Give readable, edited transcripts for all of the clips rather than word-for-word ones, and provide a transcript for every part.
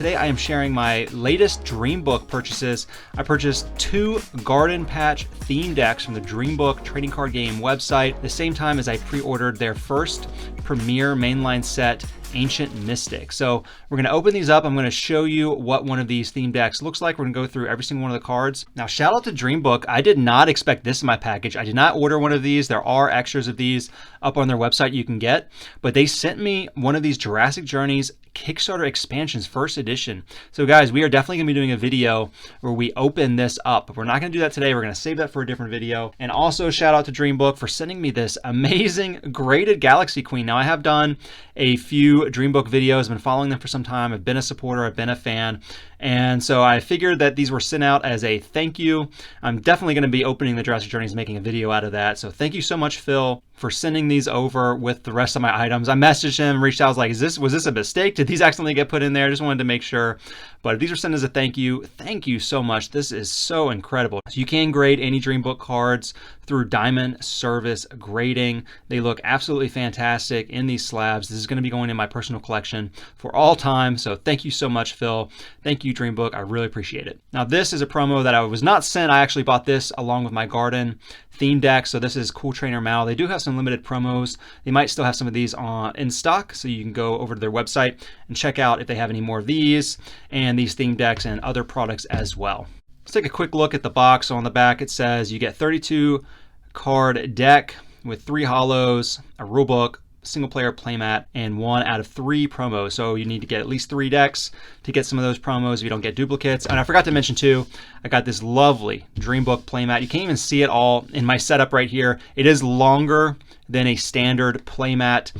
Today I am sharing my latest Dream Book purchases. I purchased 2 Garden Patch theme decks from the Dream Book trading card game website at the same time as I pre-ordered their first premier mainline set, Ancient Mystic. So we're going to open these up. I'm going to show you what one of these theme decks looks like. We're going to go through every single one of the cards. Now, shout out to Dream Book. I did not expect this in my package. I did not order one of these. There are extras of these up on their website you can get, but they sent me one of these Jurassic Journeys Kickstarter expansions, first edition. So guys, we are definitely gonna be doing a video where we open this up. We're not gonna do that today. We're gonna save that for a different video. And also shout out to Dream Book for sending me this amazing graded Galaxy Queen. Now I have done a few Dream Book videos. I've been following them for some time. I've been a supporter, I've been a fan. And so I figured that these were sent out as a thank you. I'm definitely gonna be opening the Jurassic Journeys, making a video out of that. So thank you so much, Phil, for sending these over with the rest of my items. I messaged him, reached out, I was like, was this a mistake? Did these accidentally get put in there? I just wanted to make sure. But if these were sent as a thank you so much. This is so incredible. So you can grade any Dream Book cards through Diamond Service grading. They look absolutely fantastic in these slabs. This is going to be going in my personal collection for all time. So thank you so much, Phil. Thank you, Dream Book. I really appreciate it. Now this is a promo that I was not sent. I actually bought this along with my garden theme deck. So this is Cool Trainer Mal. They do have some limited promos. They might still have some of these in stock. So you can go over to their website and check out if they have any more of these and these theme decks and other products as well. Let's take a quick look at the box. So on the back it says you get 32 card deck with 3 hollows, a rule book, single player playmat, and 1 out of 3 promos. So you need to get at least 3 decks to get some of those promos if you don't get duplicates. And I forgot to mention too, I got this lovely Dream Book playmat. You can't even see it all in my setup right here. It is longer than a standard playmat.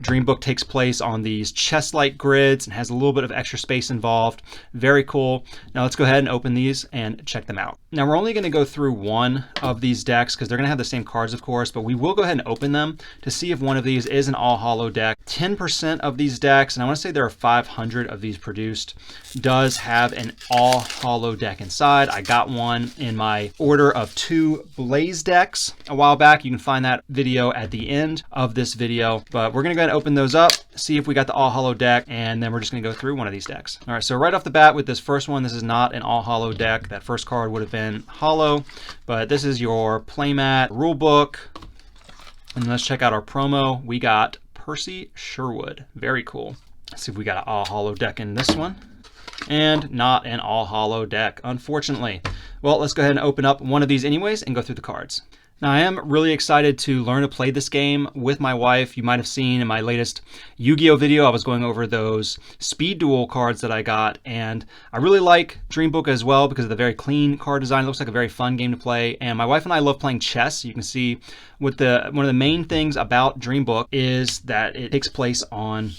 Dream Book takes place on these chest-like grids and has a little bit of extra space involved. Very cool. Now let's go ahead and open these and check them out. Now we're only going to go through one of these decks because they're going to have the same cards, of course, but we will go ahead and open them to see if one of these is an all hollow deck. 10% of these decks, and I want to say there are 500 of these produced, does have an all hollow deck inside. I got one in my order of 2 Blaze decks a while back. You can find that video at the end of this video, but we're going to go ahead and open those up, see if we got the all hollow deck, and then we're just going to go through one of these decks. All right, so right off the bat with this first one, this is not an all hollow deck. That first card would have been hollow, but this is your playmat rule book. And let's check out our promo. We got Percy Sherwood. Very cool. Let's see if we got an all hollow deck in this one. And not an all hollow deck, unfortunately. Well, let's go ahead and open up one of these anyways and go through the cards. Now I am really excited to learn to play this game with my wife. You might have seen in my latest Yu-Gi-Oh video, I was going over those speed duel cards that I got, and I really like Dream Book as well because of the very clean card design. It looks like a very fun game to play, and my wife and I love playing chess. You can see one of the main things about Dream Book is that it takes place on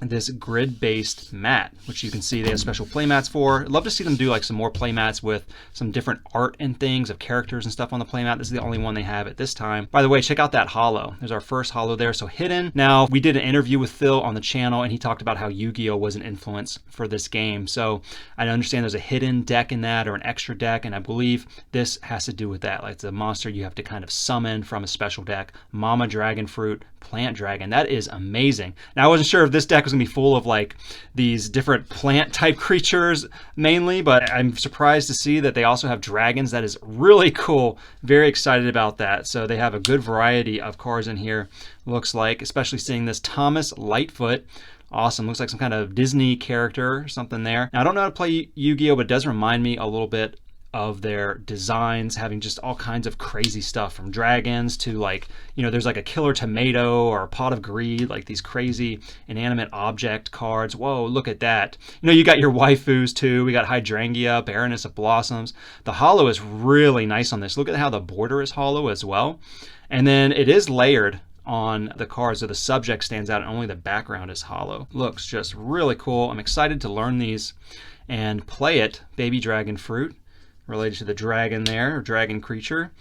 this grid-based mat, which you can see they have special play mats for. I'd love to see them do like some more play mats with some different art and things of characters and stuff on the play mat. This is the only one they have at this time. By the way, check out that hollow. There's our first hollow there, so hidden. Now, we did an interview with Phil on the channel, and he talked about how Yu-Gi-Oh was an influence for this game. So I understand there's a hidden deck in that or an extra deck, and I believe this has to do with that. Like it's a monster you have to kind of summon from a special deck. Mama Dragon Fruit, Plant Dragon. That is amazing. Now, I wasn't sure if this deck was gonna be full of like these different plant type creatures mainly, but I'm surprised to see that they also have dragons. That is really cool. Very excited about that. So they have a good variety of cards in here, looks like, especially seeing this Thomas Lightfoot. Awesome. Looks like some kind of Disney character or something there. Now, I don't know how to play Yu-Gi-Oh, but it does remind me a little bit of their designs, having just all kinds of crazy stuff from dragons to like, you know, there's like a killer tomato or a pot of greed, like these crazy inanimate object cards. Whoa, look at that. You know, you got your waifus too. We got Hydrangea, Baroness of Blossoms. The hollow is really nice on this. Look at how the border is hollow as well. And then it is layered on the cards, so the subject stands out and only the background is hollow. Looks just really cool. I'm excited to learn these and play it. Baby Dragon Fruit, related to the dragon there, or dragon creature.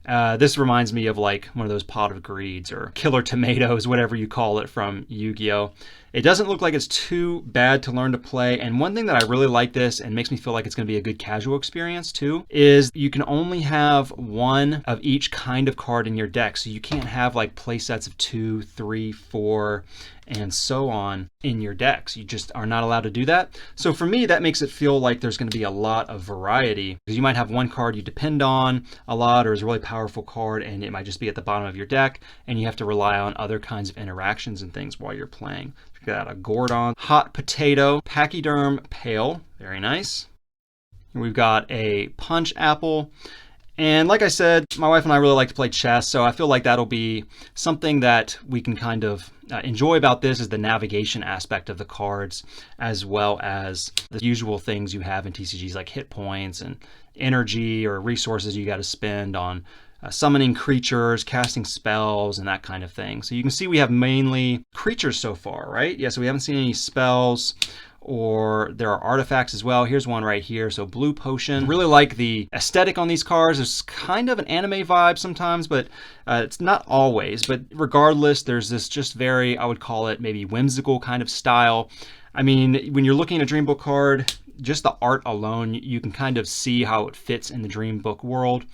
This reminds me of like one of those pot of greeds or killer tomatoes, whatever you call it, from Yu-Gi-Oh. It doesn't look like it's too bad to learn to play. And one thing that I really like this and makes me feel like it's going to be a good casual experience too is you can only have one of each kind of card in your deck. So you can't have like play sets of 2, 3, 4, and so on in your decks. You just are not allowed to do that. So for me, that makes it feel like there's going to be a lot of variety, because you might have one card you depend on a lot or is a really powerful card, and it might just be at the bottom of your deck, and you have to rely on other kinds of interactions and things while you're playing. We've got a Gordon, Hot Potato, Pachyderm Pale, very nice. And we've got a Punch Apple. And like I said, my wife and I really like to play chess, so I feel like that'll be something that we can kind of enjoy about this, is the navigation aspect of the cards, as well as the usual things you have in TCGs like hit points and energy or resources you got to spend on summoning creatures, casting spells, and that kind of thing. So you can see we have mainly creatures so far, right? Yeah, so we haven't seen any spells, or there are artifacts as well. Here's one right here. So Blue Potion. Really like the aesthetic on these cards. It's kind of an anime vibe sometimes, but it's not always. But regardless, there's this just very, I would call it maybe whimsical kind of style. I mean, when you're looking at a Dream Book card, just the art alone, you can kind of see how it fits in the Dream Book world.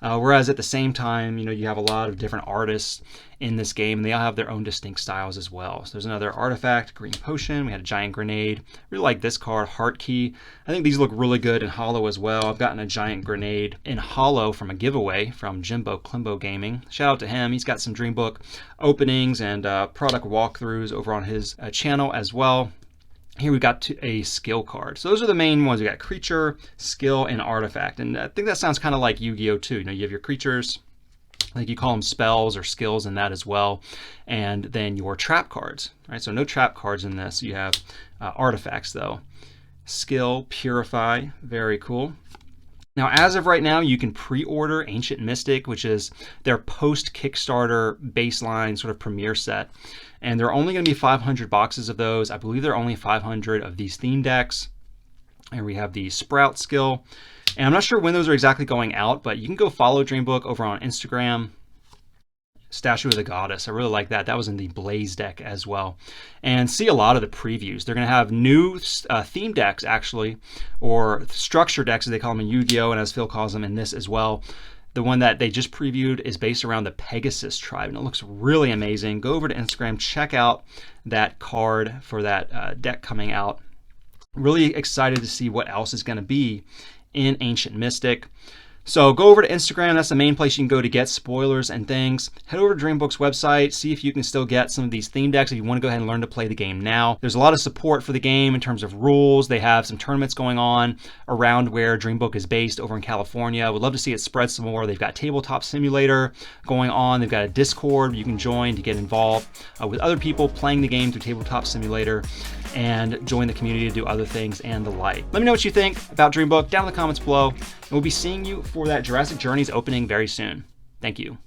Whereas at the same time, you know, you have a lot of different artists in this game, and they all have their own distinct styles as well. So there's another artifact, Green Potion. We had a Giant Grenade. Really like this card, Heart Key. I think these look really good in holo as well. I've gotten a Giant Grenade in holo from a giveaway from Jimbo Klimbo Gaming. Shout out to him. He's got some Dream Book openings and product walkthroughs over on his channel as well. Here we got a skill card. So those are the main ones. We got creature, skill, and artifact. And I think that sounds kind of like Yu-Gi-Oh too. You know, you have your creatures, like you call them spells or skills in that as well. And then your trap cards, right? So no trap cards in this. You have artifacts though. Skill, Purify, very cool. Now, as of right now, you can pre-order Ancient Mystic, which is their post-Kickstarter baseline sort of premiere set. And there are only going to be 500 boxes of those. I believe there are only 500 of these theme decks. And we have the Sprout skill. And I'm not sure when those are exactly going out, but you can go follow Dream Book over on Instagram. Statue of the Goddess. I really like that. That was in the Blaze deck as well. And see a lot of the previews. They're going to have new theme decks, actually, or structure decks, as they call them in Yu-Gi-Oh! And as Phil calls them in this as well. The one that they just previewed is based around the Pegasus tribe, and it looks really amazing. Go over to Instagram, check out that card for that deck coming out. Really excited to see what else is going to be in Ancient Mystic. So go over to Instagram. That's the main place you can go to get spoilers and things. Head over to Dream Book's website. See if you can still get some of these theme decks if you want to go ahead and learn to play the game now. There's a lot of support for the game in terms of rules. They have some tournaments going on around where Dream Book is based over in California. Would love to see it spread some more. They've got Tabletop Simulator going on. They've got a Discord you can join to get involved with other people playing the game through Tabletop Simulator, and join the community to do other things and the like. Let me know what you think about Dream Book down in the comments below, and we'll be seeing you for that Jurassic Journeys opening very soon. Thank you.